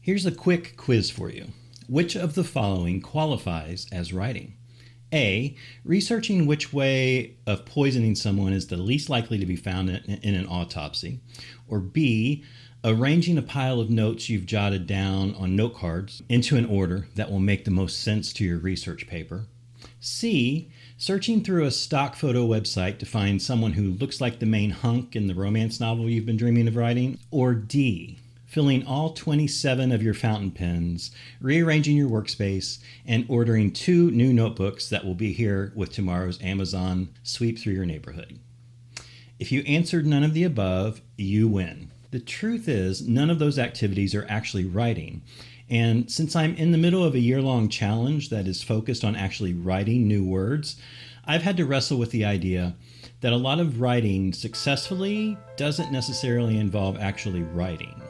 Here's a quick quiz for you. Which of the following qualifies as writing? A. Researching which way of poisoning someone is the least likely to be found in an autopsy. Or B. Arranging a pile of notes you've jotted down on note cards into an order that will make the most sense to your research paper. C. Searching through a stock photo website to find someone who looks like the main hunk in the romance novel you've been dreaming of writing. Or D. Filling all 27 of your fountain pens, rearranging your workspace, and ordering 2 new notebooks that will be here with tomorrow's Amazon sweep through your neighborhood. If you answered none of the above, you win. The truth is, none of those activities are actually writing. And since I'm in the middle of a year-long challenge that is focused on actually writing new words, I've had to wrestle with the idea that a lot of writing successfully doesn't necessarily involve actually writing.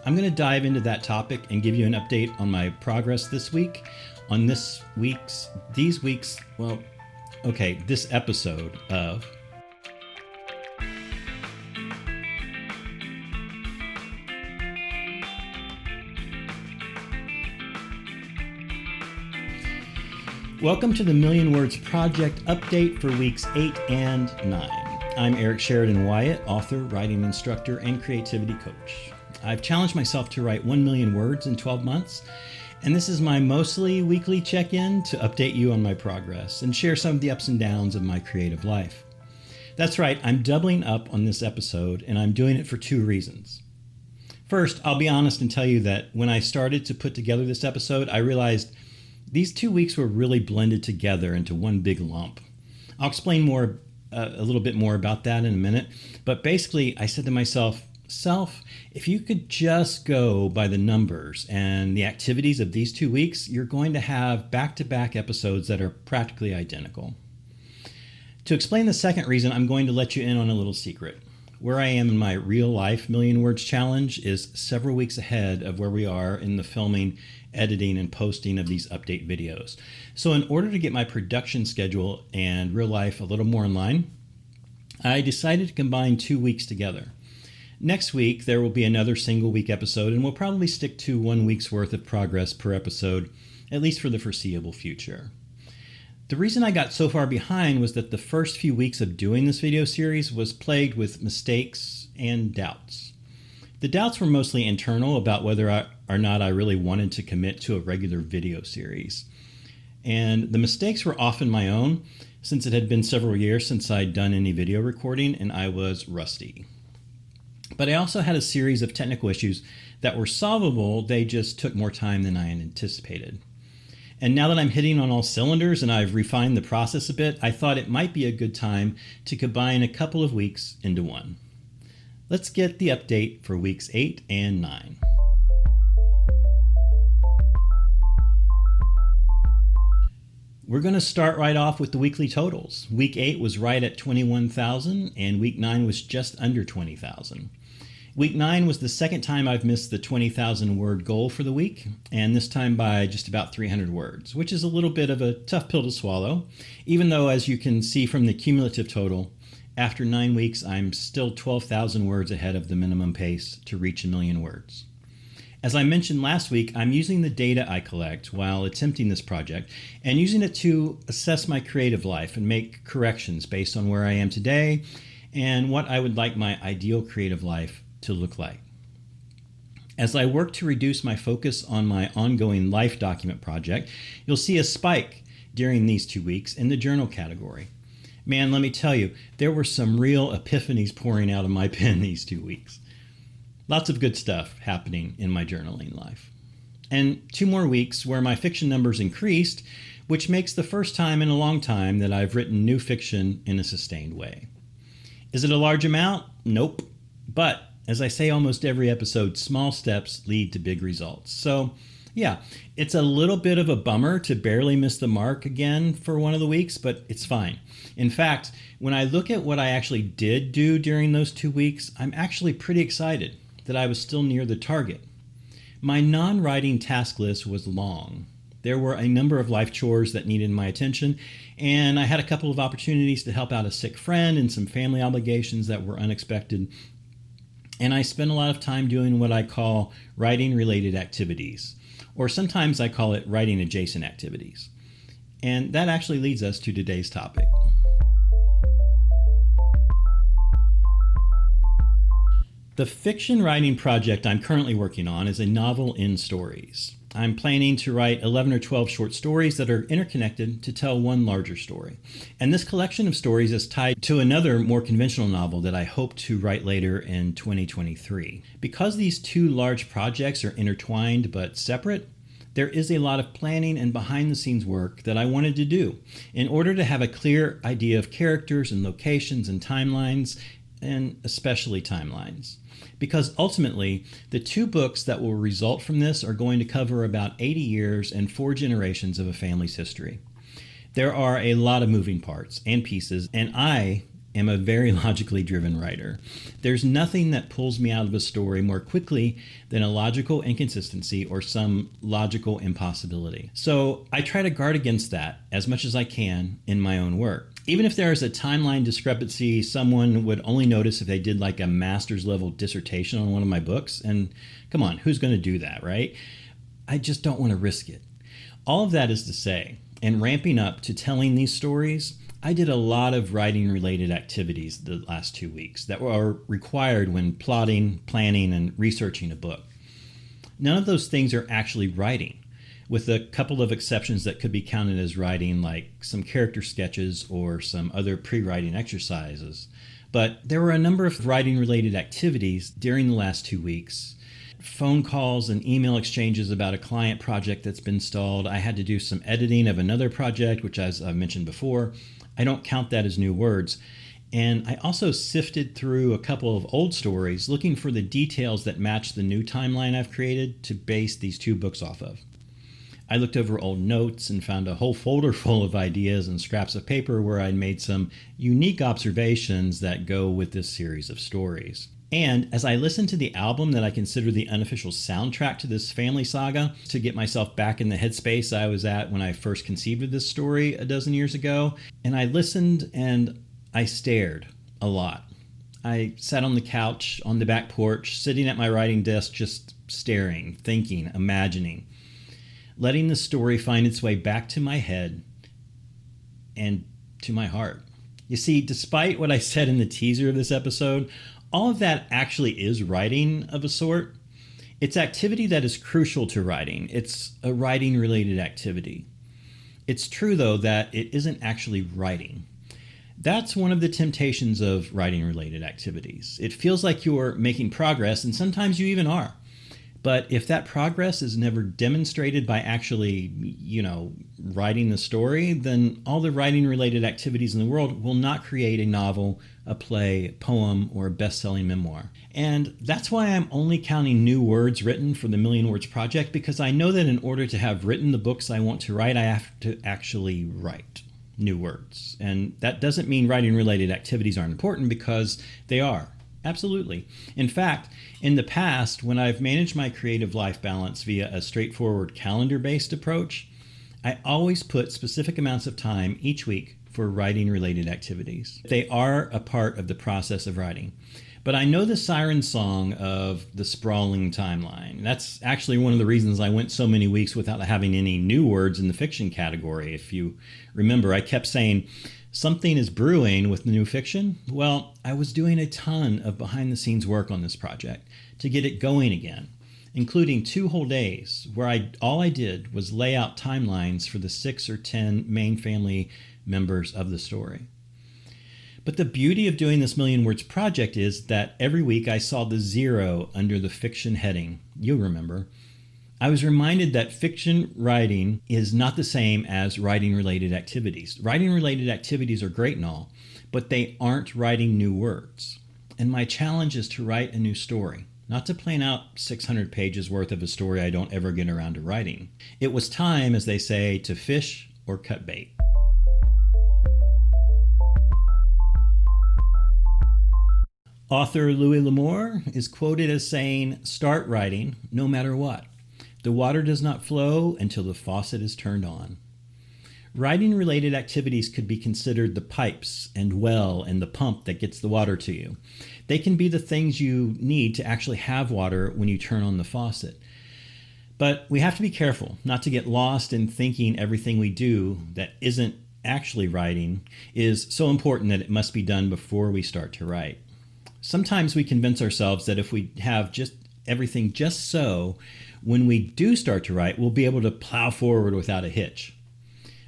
I'm going to dive into that topic and give you an update on my progress this week on this episode of Welcome to the Million Words Project update for weeks 8 and 9. I'm Eric Sheridan Wyatt, author, writing instructor, and creativity coach. I've challenged myself to write 1 million words in 12 months, and this is my mostly weekly check-in to update you on my progress and share some of the ups and downs of my creative life. That's right, I'm doubling up on this episode, and I'm doing it for 2 reasons. First, I'll be honest and tell you that when I started to put together this episode, I realized these 2 weeks were really blended together into one big lump. I'll explain a little bit more about that in a minute, but basically I said to myself, if you could just go by the numbers and the activities of these 2 weeks, you're going to have back-to-back episodes that are practically identical. To explain the second reason, I'm going to let you in on a little secret. Where I am in my real-life Million Words Challenge is several weeks ahead of where we are in the filming, editing, and posting of these update videos. So in order to get my production schedule and real life a little more in line, I decided to combine 2 weeks together. Next week, there will be another single week episode, and we'll probably stick to 1 week's worth of progress per episode, at least for the foreseeable future. The reason I got so far behind was that the first few weeks of doing this video series was plagued with mistakes and doubts. The doubts were mostly internal about whether or not I really wanted to commit to a regular video series. And the mistakes were often my own, since it had been several years since I'd done any video recording and I was rusty. But I also had a series of technical issues that were solvable, they just took more time than I had anticipated. And now that I'm hitting on all cylinders and I've refined the process a bit, I thought it might be a good time to combine a couple of weeks into one. Let's get the update for weeks 8 and 9. We're going to start right off with the weekly totals. Week 8 was right at 21,000 and week 9 was just under 20,000. Week 9 was the second time I've missed the 20,000 word goal for the week, and this time by just about 300 words, which is a little bit of a tough pill to swallow, even though, as you can see from the cumulative total, after 9 weeks, I'm still 12,000 words ahead of the minimum pace to reach 1 million words. As I mentioned last week, I'm using the data I collect while attempting this project and using it to assess my creative life and make corrections based on where I am today and what I would like my ideal creative life to look like. As I work to reduce my focus on my ongoing life document project, you'll see a spike during these 2 weeks in the journal category. Man, let me tell you, there were some real epiphanies pouring out of my pen these 2 weeks. Lots of good stuff happening in my journaling life. And 2 more weeks where my fiction numbers increased, which makes the first time in a long time that I've written new fiction in a sustained way. Is it a large amount? Nope. But as I say almost every episode, small steps lead to big results. So yeah, it's a little bit of a bummer to barely miss the mark again for one of the weeks, but it's fine. In fact, when I look at what I actually did do during those 2 weeks, I'm actually pretty excited that I was still near the target. My non-writing task list was long. There were a number of life chores that needed my attention, and I had a couple of opportunities to help out a sick friend and some family obligations that were unexpected. And I spend a lot of time doing what I call writing-related activities, or sometimes I call it writing-adjacent activities. And that actually leads us to today's topic. The fiction writing project I'm currently working on is a novel in stories. I'm planning to write 11 or 12 short stories that are interconnected to tell one larger story. And this collection of stories is tied to another more conventional novel that I hope to write later in 2023. Because these two large projects are intertwined but separate, there is a lot of planning and behind-the-scenes work that I wanted to do in order to have a clear idea of characters and locations and timelines, and especially timelines. Because ultimately, the two books that will result from this are going to cover about 80 years and 4 generations of a family's history. There are a lot of moving parts and pieces, and I am a very logically driven writer. There's nothing that pulls me out of a story more quickly than a logical inconsistency or some logical impossibility. So I try to guard against that as much as I can in my own work. Even if there is a timeline discrepancy, someone would only notice if they did like a master's level dissertation on one of my books. And come on, who's going to do that, right? I just don't want to risk it. All of that is to say, in ramping up to telling these stories, I did a lot of writing-related activities the last 2 weeks that were required when plotting, planning, and researching a book. None of those things are actually writing, with a couple of exceptions that could be counted as writing, like some character sketches or some other pre-writing exercises. But there were a number of writing-related activities during the last 2 weeks. Phone calls and email exchanges about a client project that's been stalled. I had to do some editing of another project, which, as I've mentioned before, I don't count that as new words. And I also sifted through a couple of old stories looking for the details that match the new timeline I've created to base these two books off of. I looked over old notes and found a whole folder full of ideas and scraps of paper where I'd made some unique observations that go with this series of stories. And as I listened to the album that I consider the unofficial soundtrack to this family saga to get myself back in the headspace I was at when I first conceived of this story a dozen years ago, and I listened and I stared a lot. I sat on the couch on the back porch, sitting at my writing desk, just staring, thinking, imagining, letting the story find its way back to my head and to my heart. You see, despite what I said in the teaser of this episode, all of that actually is writing of a sort. It's activity that is crucial to writing. It's a writing-related activity. It's true, though, that it isn't actually writing. That's one of the temptations of writing-related activities. It feels like you're making progress, and sometimes you even are. But if that progress is never demonstrated by actually, writing the story, then all the writing-related activities in the world will not create a novel, a play, a poem, or a best-selling memoir. And that's why I'm only counting new words written for the Million Words Project, because I know that in order to have written the books I want to write, I have to actually write new words. And that doesn't mean writing-related activities aren't important, because they are. Absolutely. In fact, in the past, when I've managed my creative life balance via a straightforward calendar-based approach, I always put specific amounts of time each week for writing-related activities. They are a part of the process of writing. But I know the siren song of the sprawling timeline. That's actually one of the reasons I went so many weeks without having any new words in the fiction category. If you remember, I kept saying, something is brewing with the new fiction. Well, I was doing a ton of behind-the-scenes work on this project to get it going again, including 2 whole days where all I did was lay out timelines for the 6 or 10 main family members of the story. But the beauty of doing this Million Words project is that every week I saw the 0 under the fiction heading. You'll remember. I was reminded that fiction writing is not the same as writing-related activities. Writing-related activities are great and all, but they aren't writing new words. And my challenge is to write a new story, not to plan out 600 pages worth of a story I don't ever get around to writing. It was time, as they say, to fish or cut bait. Author Louis L'Amour is quoted as saying, "Start writing no matter what. The water does not flow until the faucet is turned on." Writing-related activities could be considered the pipes and well and the pump that gets the water to you. They can be the things you need to actually have water when you turn on the faucet. But we have to be careful not to get lost in thinking everything we do that isn't actually writing is so important that it must be done before we start to write. Sometimes we convince ourselves that if we have just everything just so, when we do start to write, we'll be able to plow forward without a hitch.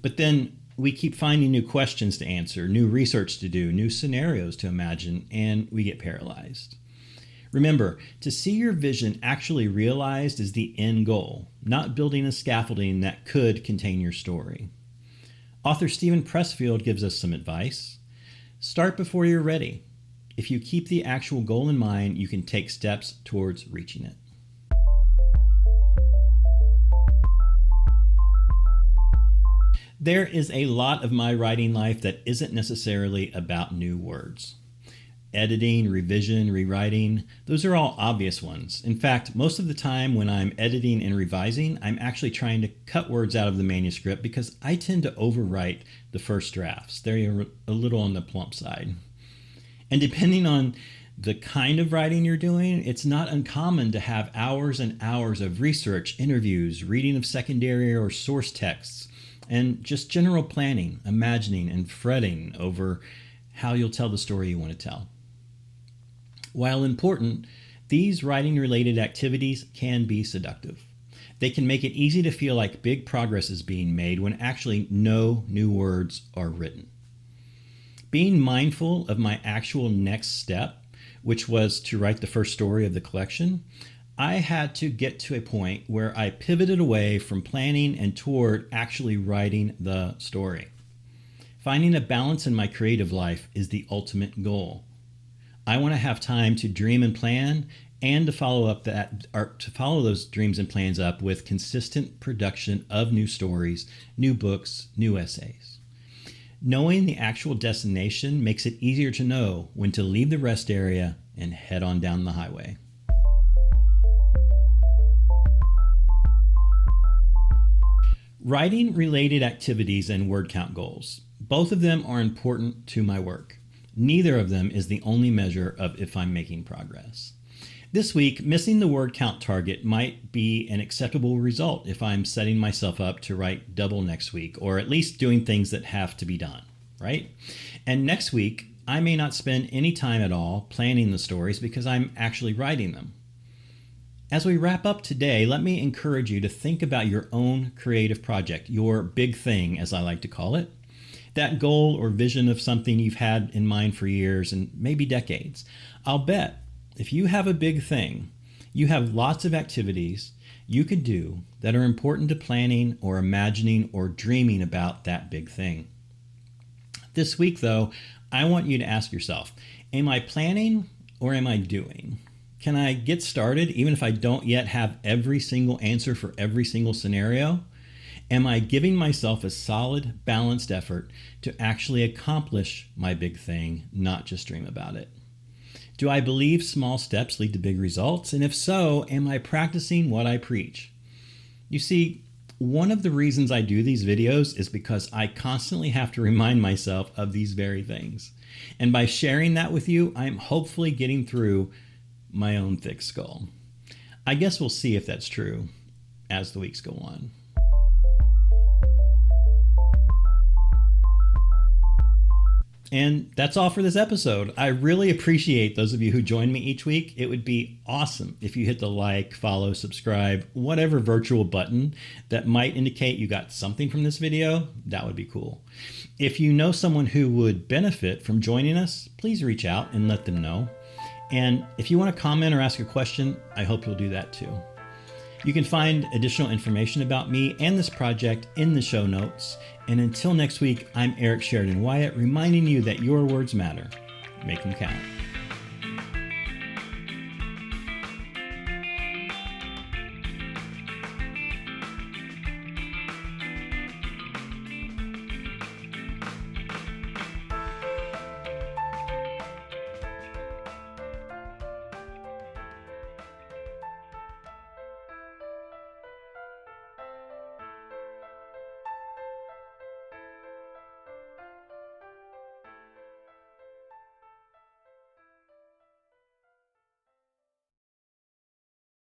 But then we keep finding new questions to answer, new research to do, new scenarios to imagine, and we get paralyzed. Remember, to see your vision actually realized is the end goal, not building a scaffolding that could contain your story. Author Steven Pressfield gives us some advice. Start before you're ready. If you keep the actual goal in mind, you can take steps towards reaching it. There is a lot of my writing life that isn't necessarily about new words. Editing, revision, rewriting, those are all obvious ones. In fact, most of the time when I'm editing and revising, I'm actually trying to cut words out of the manuscript because I tend to overwrite the first drafts. They're a little on the plump side. And depending on the kind of writing you're doing, it's not uncommon to have hours and hours of research, interviews, reading of secondary or source texts, and just general planning, imagining, and fretting over how you'll tell the story you want to tell. While important, these writing-related activities can be seductive. They can make it easy to feel like big progress is being made when actually no new words are written. Being mindful of my actual next step, which was to write the first story of the collection, I had to get to a point where I pivoted away from planning and toward actually writing the story. Finding a balance in my creative life is the ultimate goal. I want to have time to dream and plan and to follow those dreams and plans up with consistent production of new stories, new books, new essays. Knowing the actual destination makes it easier to know when to leave the rest area and head on down the highway. Writing-related activities and word count goals. Both of them are important to my work. Neither of them is the only measure of if I'm making progress. This week, missing the word count target might be an acceptable result if I'm setting myself up to write double next week, or at least doing things that have to be done, right? And next week, I may not spend any time at all planning the stories because I'm actually writing them. As we wrap up today, let me encourage you to think about your own creative project, your big thing, as I like to call it. That goal or vision of something you've had in mind for years and maybe decades. I'll bet if you have a big thing, you have lots of activities you could do that are important to planning or imagining or dreaming about that big thing. This week, though, I want you to ask yourself, am I planning or am I doing? Can I get started even if I don't yet have every single answer for every single scenario? Am I giving myself a solid, balanced effort to actually accomplish my big thing, not just dream about it? Do I believe small steps lead to big results? And if so, am I practicing what I preach? You see, one of the reasons I do these videos is because I constantly have to remind myself of these very things. And by sharing that with you, I'm hopefully getting through my own thick skull. I guess we'll see if that's true as the weeks go on. And that's all for this episode. I really appreciate those of you who join me each week. It would be awesome if you hit the like, follow, subscribe, whatever virtual button that might indicate you got something from this video. That would be cool. If you know someone who would benefit from joining us, please reach out and let them know. And if you want to comment or ask a question, I hope you'll do that too. You can find additional information about me and this project in the show notes. And until next week, I'm Eric Sheridan Wyatt, reminding you that your words matter. Make them count.